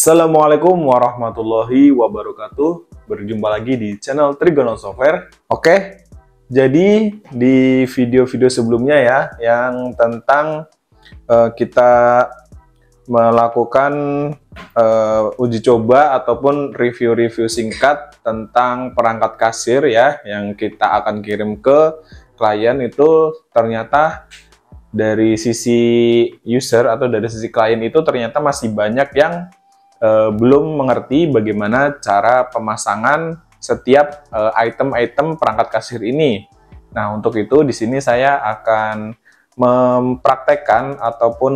Assalamualaikum warahmatullahi wabarakatuh. Berjumpa lagi di channel Trigono Software. Oke, jadi di video-video sebelumnya ya, yang tentang kita melakukan uji coba ataupun review-review singkat tentang perangkat kasir ya, yang kita akan kirim ke klien, itu ternyata dari sisi user atau dari sisi klien itu ternyata masih banyak yang belum mengerti bagaimana cara pemasangan setiap item-item perangkat kasir ini. Nah, untuk itu di sini saya akan mempraktekkan ataupun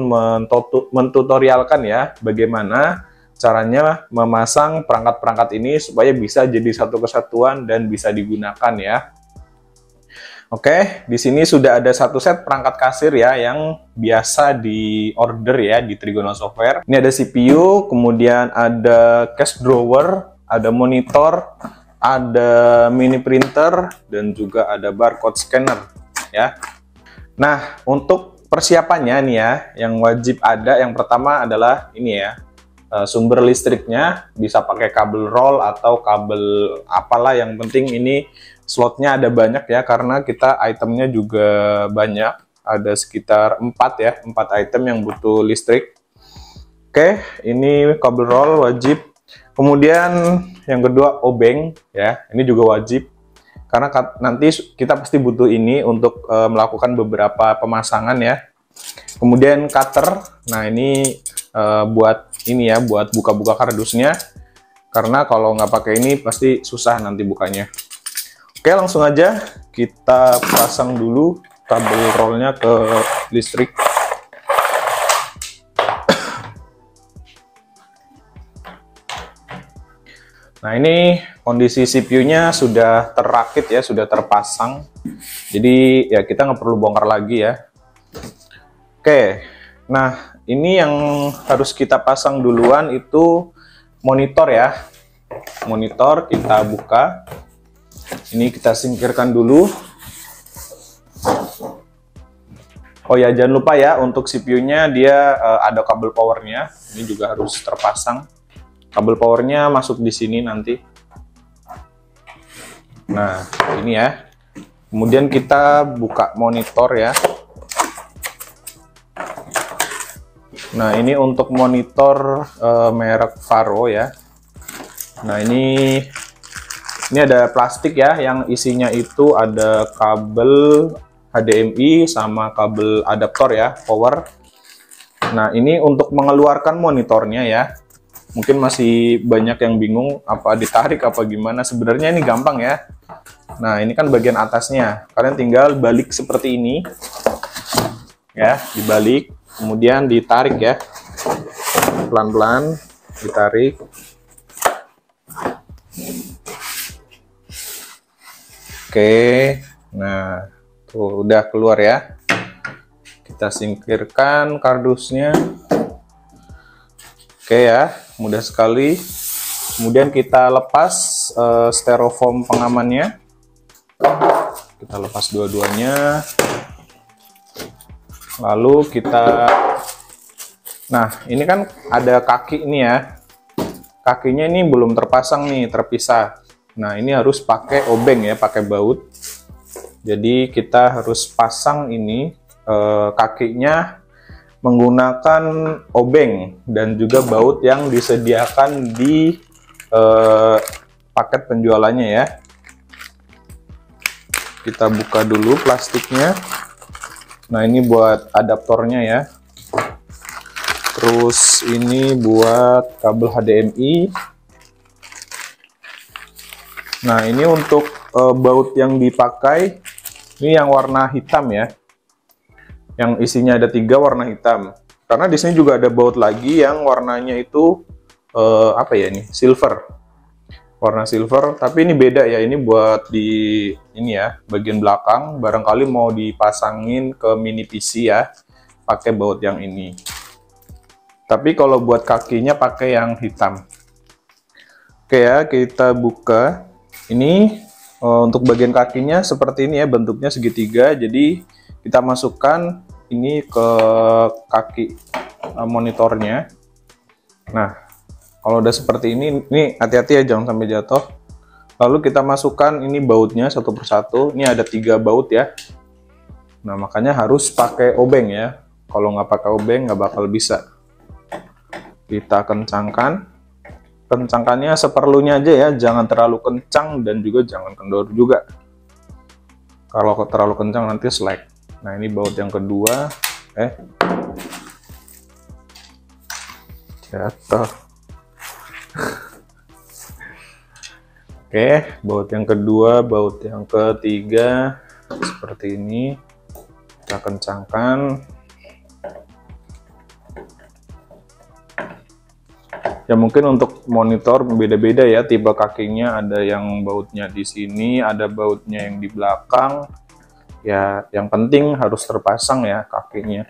mentutorialkan ya bagaimana caranya memasang perangkat-perangkat ini supaya bisa jadi satu kesatuan dan bisa digunakan ya. Oke, di sini sudah ada satu set perangkat kasir ya yang biasa di order ya di Trigono Software. Ini ada CPU, kemudian ada cache drawer, ada monitor, ada mini printer, dan juga ada barcode scanner ya. Nah, untuk persiapannya nih ya, yang wajib ada yang pertama adalah ini ya, sumber listriknya, bisa pakai kabel roll atau kabel apalah, yang penting ini slotnya ada banyak ya, karena kita itemnya juga banyak, ada sekitar 4 ya, 4 item yang butuh listrik. Oke, ini kabel roll wajib. Kemudian yang kedua obeng ya, ini juga wajib karena nanti kita pasti butuh ini untuk melakukan beberapa pemasangan ya. Kemudian cutter, nah ini buat ini ya, buat buka-buka kardusnya, karena kalau nggak pakai ini pasti susah nanti bukanya. Oke, langsung aja kita pasang dulu kabel rollnya ke listrik. Nah, ini kondisi CPU-nya sudah terrakit ya, sudah terpasang. Jadi ya kita nggak perlu bongkar lagi ya. Oke, nah ini yang harus kita pasang duluan itu monitor ya. Monitor kita buka. Ini kita singkirkan dulu. Oh ya, jangan lupa ya, untuk CPU-nya dia ada kabel powernya. Ini juga harus terpasang. Kabel powernya masuk di sini nanti. Nah, ini ya. Kemudian kita buka monitor ya. Nah, ini untuk monitor merek Varo ya. Nah, ini ada plastik ya, yang isinya itu ada kabel HDMI sama kabel adaptor ya, power. Nah, ini untuk mengeluarkan monitornya ya. Mungkin masih banyak yang bingung apa ditarik apa gimana. Sebenarnya ini gampang ya. Nah, ini kan bagian atasnya. Kalian tinggal balik seperti ini. Ya, dibalik, kemudian ditarik ya. Pelan-pelan ditarik. Oke, nah tuh udah keluar ya. Kita singkirkan kardusnya. Oke ya, mudah sekali. Kemudian kita lepas styrofoam pengamannya. Kita lepas dua-duanya. Lalu kita, nah ini kan ada kaki ini ya. Kakinya ini belum terpasang nih, terpisah. Nah, ini harus pakai obeng ya, pakai baut. Jadi kita harus pasang ini kakinya menggunakan obeng dan juga baut yang disediakan di paket penjualannya ya. Kita buka dulu plastiknya. Nah, ini buat adaptornya ya. Terus ini buat kabel HDMI. Nah, ini untuk baut yang dipakai, ini yang warna hitam ya. Yang isinya ada 3 warna hitam. Karena di sini juga ada baut lagi yang warnanya itu apa ya ini? Silver. Warna silver, tapi ini beda ya. Ini buat di ini ya, bagian belakang. Barangkali mau dipasangin ke mini PC ya, pakai baut yang ini. Tapi kalau buat kakinya pakai yang hitam. Oke ya, kita buka. Ini untuk bagian kakinya seperti ini ya, bentuknya segitiga. Jadi kita masukkan ini ke kaki monitornya. Nah, Kalau udah seperti ini hati-hati ya, jangan sampai jatuh. Lalu kita masukkan ini bautnya satu persatu. Ini ada 3 baut ya. Nah, makanya harus pakai obeng ya. Kalau nggak pakai obeng nggak bakal bisa. Kita kencangkan. Kencangkannya seperlunya aja ya, jangan terlalu kencang dan juga jangan kendor juga. Kalau terlalu kencang nanti slack. Nah, ini baut yang kedua. Jatuh. Oke, baut yang kedua, baut yang ketiga seperti ini. Kita kencangkan. Ya mungkin untuk monitor beda-beda ya, tipe kakinya, ada yang bautnya di sini, ada bautnya yang di belakang. Ya, yang penting harus terpasang ya kakinya.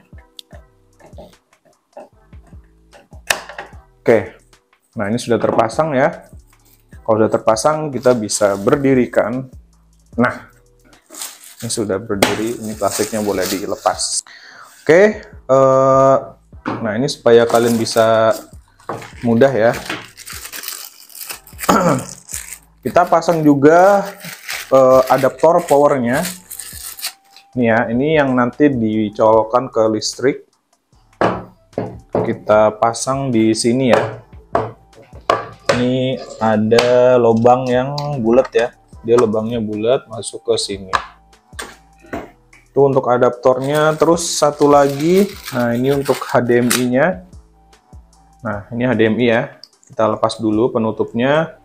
Oke. Nah, ini sudah terpasang ya. Kalau sudah terpasang, kita bisa berdirikan. Nah, ini sudah berdiri, ini plastiknya boleh dilepas. Oke, nah ini supaya kalian bisa mudah ya. Kita pasang juga adaptor powernya. Ini ya, ini yang nanti dicolokkan ke listrik. Kita pasang di sini ya. Ini ada lubang yang bulat ya. Dia lubangnya bulat masuk ke sini. Itu untuk adaptornya. Terus satu lagi, nah ini untuk HDMI-nya. Nah, ini HDMI ya. Kita lepas dulu penutupnya.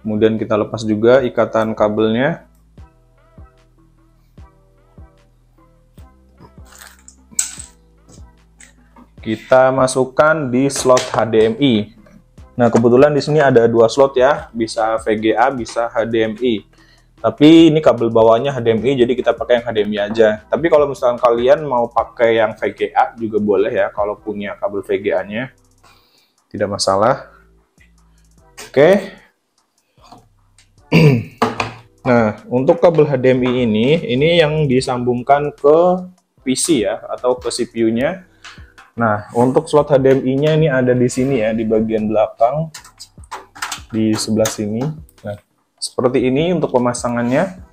Kemudian kita lepas juga ikatan kabelnya. Kita masukkan di slot HDMI. Nah, kebetulan di sini ada 2 slot ya. Bisa VGA, bisa HDMI. Tapi ini kabel bawahnya HDMI, jadi kita pakai yang HDMI aja. Tapi kalau misalkan kalian mau pakai yang VGA juga boleh ya, kalau punya kabel VGA-nya. Tidak masalah. Oke. Nah, untuk kabel HDMI ini yang disambungkan ke PC ya, atau ke CPU-nya. Nah, untuk slot HDMI-nya ini ada di sini ya, di bagian belakang, di sebelah sini. Nah, seperti ini untuk pemasangannya.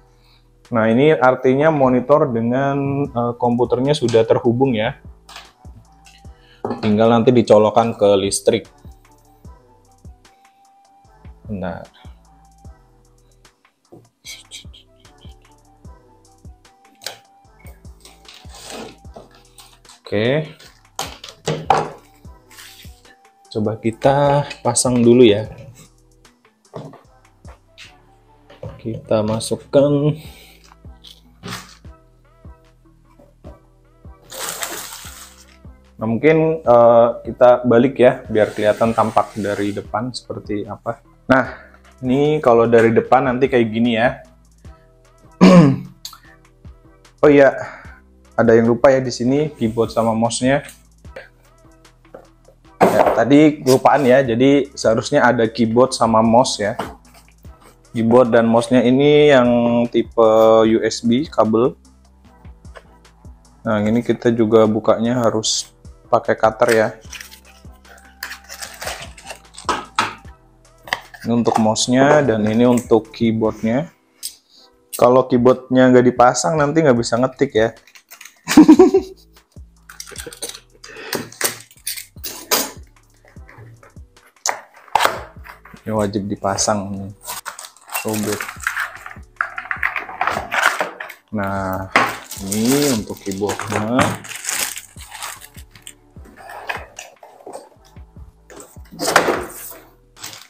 Nah, ini artinya monitor dengan komputernya sudah terhubung ya. Tinggal nanti dicolokkan ke listrik. Benar. Oke. Coba kita pasang dulu ya. Kita masukkan. Nah, mungkin kita balik ya, biar kelihatan tampak dari depan seperti apa. Nah, ini kalau dari depan nanti kayak gini ya. Oh iya, ada yang lupa ya di sini, keyboard sama mouse-nya. Ya, tadi kelupaan ya, jadi seharusnya ada keyboard sama mouse ya. Keyboard dan mouse-nya ini yang tipe USB kabel. Nah, ini kita juga bukanya harus pakai cutter ya. Ini untuk mouse-nya dan ini untuk keyboardnya. Kalau keyboardnya nggak dipasang nanti nggak bisa ngetik ya. Ini wajib dipasang. Sobek. Nah, ini untuk keyboardnya.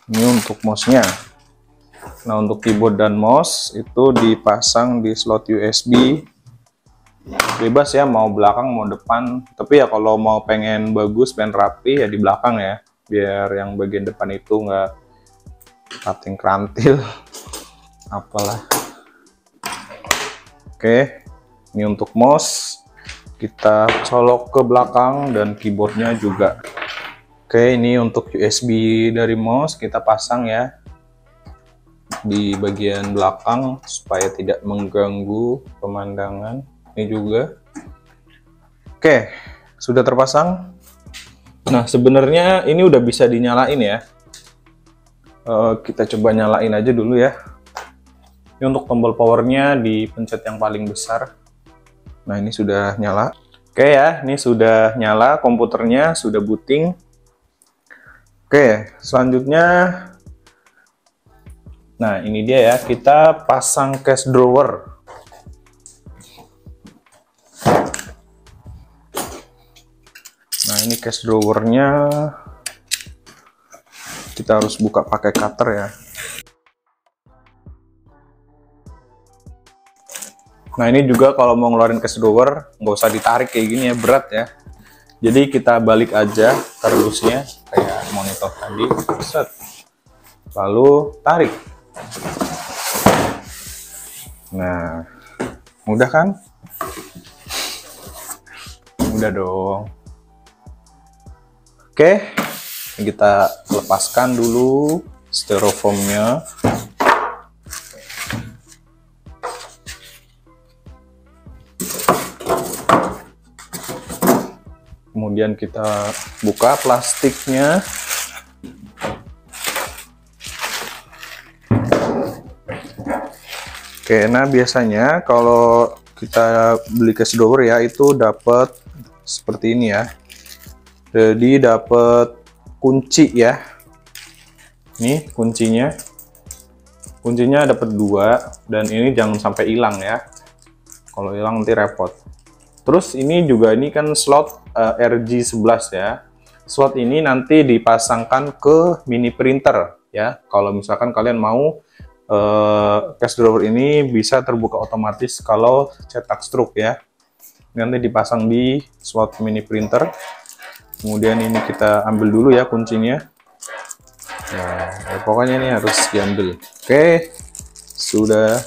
Ini untuk mouse-nya. Nah, untuk keyboard dan mouse itu dipasang di slot USB. Bebas ya, mau belakang mau depan. Tapi ya kalau mau pengen bagus, pengen rapi ya di belakang ya. Biar yang bagian depan itu nggak kating krantil. Apalah. Oke, ini untuk mouse. Kita colok ke belakang dan keyboardnya juga. Oke, ini untuk USB dari mouse kita pasang ya di bagian belakang supaya tidak mengganggu pemandangan. Ini juga. Oke, sudah terpasang. Nah, sebenarnya ini udah bisa dinyalain ya. Kita coba nyalain aja dulu ya. Ini untuk tombol powernya dipencet yang paling besar. Nah, ini sudah nyala. Oke ya, ini sudah nyala, komputernya sudah booting. Oke, selanjutnya, nah ini dia ya, kita pasang cache drawer. Nah, ini cache drawernya kita harus buka pakai cutter ya. Nah, ini juga kalau mau ngeluarin cache drawer nggak usah ditarik kayak gini ya, berat ya. Jadi kita balik aja kardusnya kayak monitor tadi, set, lalu tarik. Nah, mudah kan? Mudah dong. Oke, kita lepaskan dulu styrofoamnya. Kemudian kita buka plastiknya. Oke, nah biasanya kalau kita beli cache drawer ya, itu dapat seperti ini ya. Jadi dapat kunci ya. Ini kuncinya. Kuncinya dapat 2 dan ini jangan sampai hilang ya. Kalau hilang nanti repot. Terus ini juga, ini kan slot RG11 ya. Slot ini nanti dipasangkan ke mini printer ya. Kalau misalkan kalian mau cache drawer ini bisa terbuka otomatis kalau cetak stroke ya. Nanti dipasang di slot mini printer. Kemudian ini kita ambil dulu ya kuncinya. Nah, ya pokoknya ini harus diambil. Oke, sudah.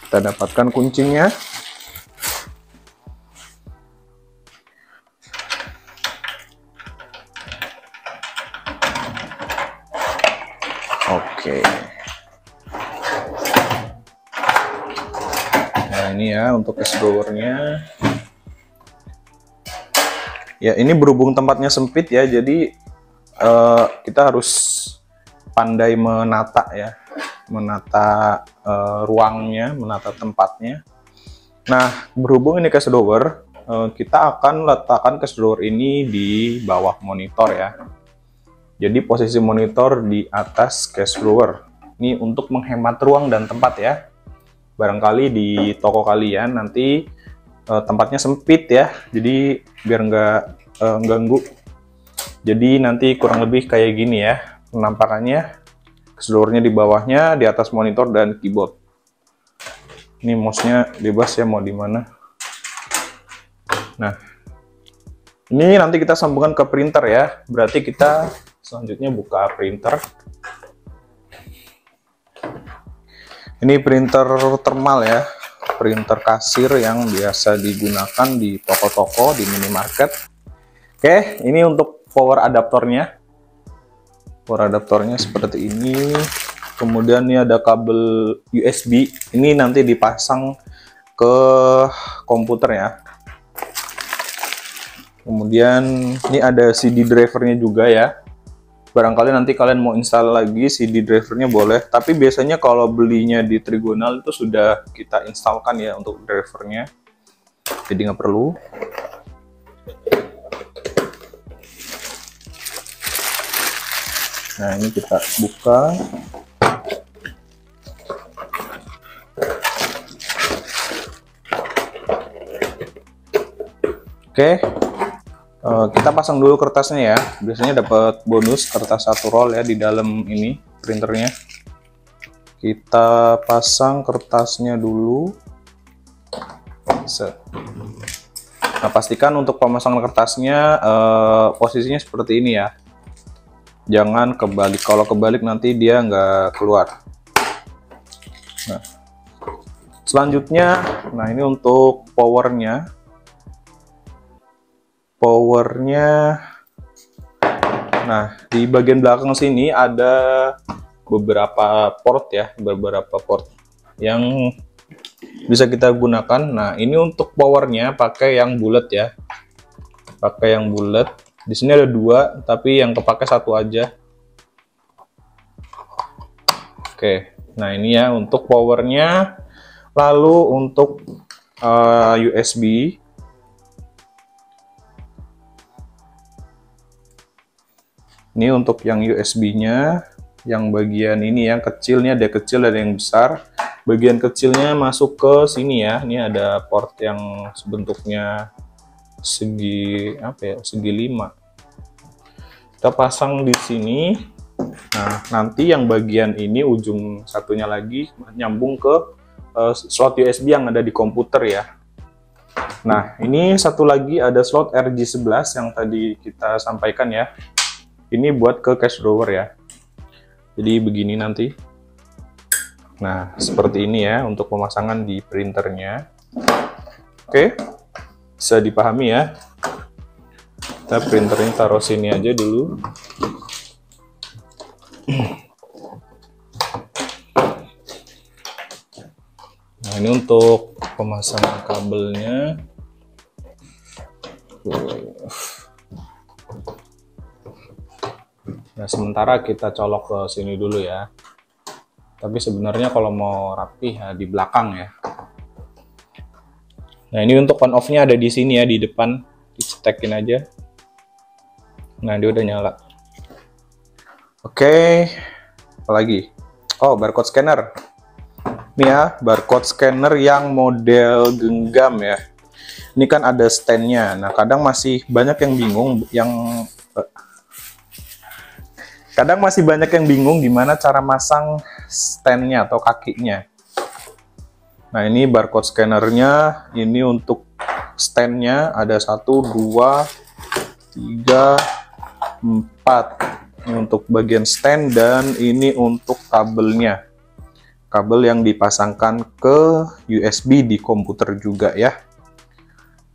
Kita dapatkan kuncinya. Oke. Nah, ini ya untuk cache drawernya. Ya, ini berhubung tempatnya sempit ya, jadi kita harus pandai menata ya. Menata ruangnya, menata tempatnya. Nah, berhubung ini cache drawer, kita akan letakkan cache drawer ini di bawah monitor ya. Jadi posisi monitor di atas cache drawer. Ini untuk menghemat ruang dan tempat ya. Barangkali di toko kalian nanti tempatnya sempit ya, jadi biar nggak ganggu. Jadi nanti kurang lebih kayak gini ya penampakannya. Cache drawernya di bawahnya, di atas monitor dan keyboard. Ini mouse-nya bebas ya mau di mana. Nah, ini nanti kita sambungkan ke printer ya. Berarti kita selanjutnya buka printer. Ini printer thermal ya, printer kasir yang biasa digunakan di toko-toko, di minimarket. Oke, ini untuk power adaptornya. Power adaptornya seperti ini. Kemudian ini ada kabel USB. Ini nanti dipasang ke komputer ya. Kemudian ini ada CD drivernya juga ya. Barangkali nanti kalian mau install lagi CD drivernya boleh. Tapi biasanya kalau belinya di Trigonal itu sudah kita instalkan ya untuk drivernya. Jadi nggak perlu. Nah, ini kita buka. Oke, kita pasang dulu kertasnya ya. Biasanya dapat bonus kertas 1 roll ya di dalam ini printernya. Kita pasang kertasnya dulu. Set. Nah, pastikan untuk pemasangan kertasnya posisinya seperti ini ya. Jangan kebalik, kalau kebalik nanti dia nggak keluar. Nah, selanjutnya, nah ini untuk powernya. Nah di bagian belakang sini ada beberapa port ya, beberapa port yang bisa kita gunakan. Nah ini untuk powernya pakai yang bulat ya, pakai yang bulat. Di sini ada 2, tapi yang kepake 1 aja. Oke, nah ini ya untuk powernya. Lalu untuk USB, ini untuk yang USB-nya, yang bagian ini yang kecilnya ada kecil, ada yang besar. Bagian kecilnya masuk ke sini ya. Ini ada port yang bentuknya segi apa ya, segi 5. Kita pasang di sini. Nah, nanti yang bagian ini ujung satunya lagi nyambung ke slot USB yang ada di komputer ya. Nah, ini satu lagi ada slot RJ11 yang tadi kita sampaikan ya. Ini buat ke cache drawer ya. Jadi begini nanti. Nah, seperti ini ya untuk pemasangan di printernya. Oke, bisa dipahami ya. Kita printernya taruh sini aja dulu. Nah, ini untuk pemasangan kabelnya. Nah, sementara kita colok ke sini dulu ya. Tapi sebenarnya kalau mau rapi ya di belakang ya. Nah, ini untuk on off-nya ada di sini ya, di depan. Dicetekin aja. Nah, dia udah nyala. Oke, apa lagi? Oh, barcode scanner. Ini ya, barcode scanner yang model genggam ya. Ini kan ada stand-nya. Nah, kadang masih banyak yang bingung gimana cara masang stand-nya atau kakinya. Nah, ini barcode scannernya. Ini untuk stand-nya ada 1, 2, 3, 4. Ini untuk bagian stand dan ini untuk kabelnya. Kabel yang dipasangkan ke USB di komputer juga ya.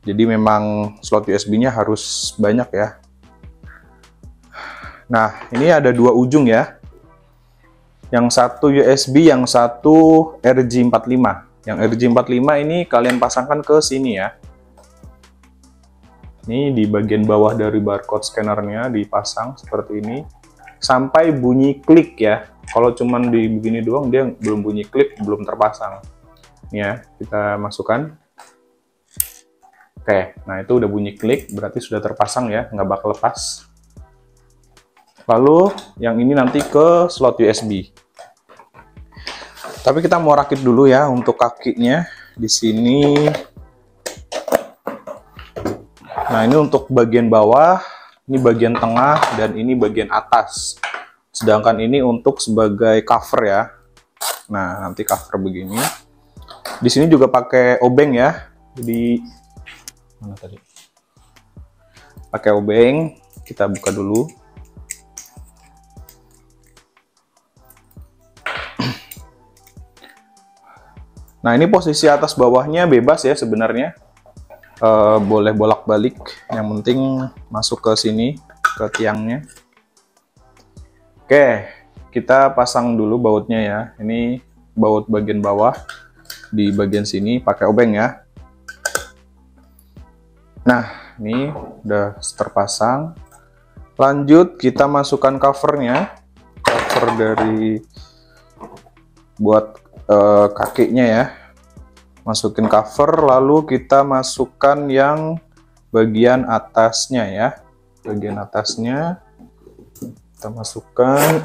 Jadi memang slot USB-nya harus banyak ya. Nah, ini ada 2 ujung ya. Yang satu USB, yang satu RJ45. Yang RJ45 ini kalian pasangkan ke sini ya. Ini di bagian bawah dari barcode scannernya dipasang seperti ini. Sampai bunyi klik ya. Kalau cuman di begini doang dia belum bunyi klik, belum terpasang. Ini ya, kita masukkan. Oke, nah itu udah bunyi klik, berarti sudah terpasang ya, nggak bakal lepas. Lalu yang ini nanti ke slot USB. Tapi kita mau rakit dulu ya untuk kakinya di sini. Nah, ini untuk bagian bawah, ini bagian tengah, dan ini bagian atas. Sedangkan ini untuk sebagai cover ya. Nah, nanti cover begini. Di sini juga pakai obeng ya. Jadi mana tadi? Pakai obeng. Kita buka dulu. Nah, ini posisi atas bawahnya bebas ya sebenarnya. Boleh bolak-balik. Yang penting masuk ke sini, ke tiangnya. Oke, kita pasang dulu bautnya ya. Ini baut bagian bawah, di bagian sini pakai obeng ya. Nah, ini udah terpasang. Lanjut kita masukkan covernya, cover dari buat kakinya ya. Masukin cover, lalu kita masukkan yang bagian atasnya ya. Bagian atasnya kita masukkan,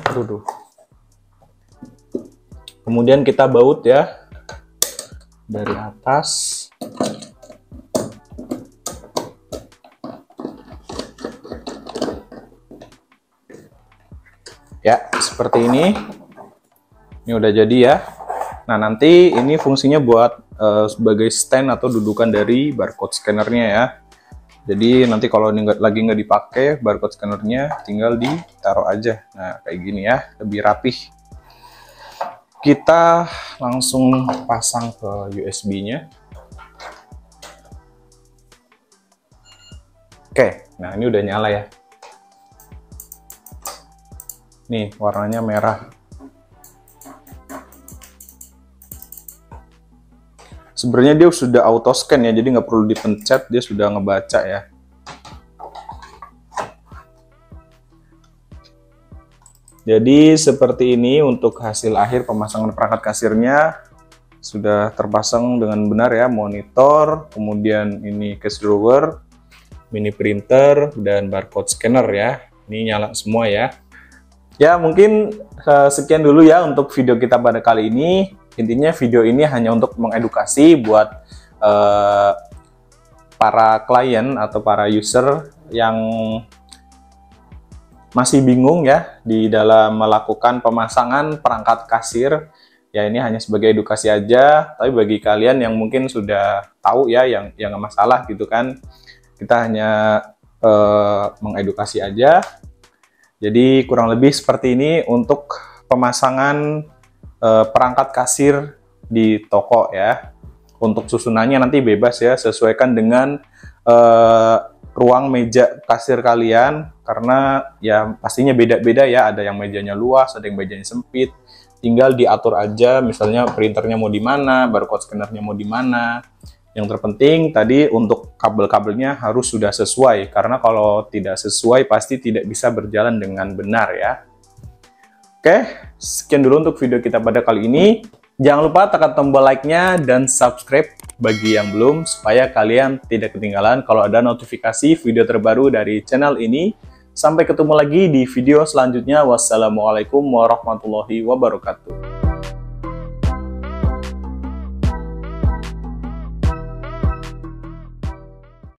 kemudian kita baut ya dari atas. Ya, seperti ini. Ini udah jadi ya. Nah, nanti ini fungsinya buat sebagai stand atau dudukan dari barcode scannernya ya. Jadi nanti kalau lagi nggak dipakai barcode scannernya, tinggal ditaruh aja. Nah, kayak gini ya, lebih rapih. Kita langsung pasang ke USB-nya. Oke, nah ini udah nyala ya. Nih, warnanya merah. Sebenarnya dia sudah auto scan ya, jadi nggak perlu dipencet, dia sudah ngebaca ya. Jadi seperti ini untuk hasil akhir pemasangan perangkat kasirnya. Sudah terpasang dengan benar ya, monitor, kemudian ini cash drawer, mini printer, dan barcode scanner ya. Ini nyala semua ya. Ya mungkin sekian dulu ya untuk video kita pada kali ini. Intinya video ini hanya untuk mengedukasi buat para klien atau para user yang masih bingung ya di dalam melakukan pemasangan perangkat kasir. Ya ini hanya sebagai edukasi aja, tapi bagi kalian yang mungkin sudah tahu ya, yang nggak masalah gitu kan, kita hanya mengedukasi aja. Jadi kurang lebih seperti ini untuk pemasangan perangkat kasir di toko ya. Untuk susunannya nanti bebas ya, sesuaikan dengan ruang meja kasir kalian, karena ya pastinya beda-beda ya, ada yang mejanya luas, ada yang mejanya sempit. Tinggal diatur aja, misalnya printernya mau di mana, barcode scannernya mau di mana. Yang terpenting tadi untuk kabel-kabelnya harus sudah sesuai, karena kalau tidak sesuai pasti tidak bisa berjalan dengan benar ya. Oke, sekian dulu untuk video kita pada kali ini. Jangan lupa tekan tombol like-nya dan subscribe bagi yang belum, supaya kalian tidak ketinggalan kalau ada notifikasi video terbaru dari channel ini. Sampai ketemu lagi di video selanjutnya. Wassalamualaikum warahmatullahi wabarakatuh.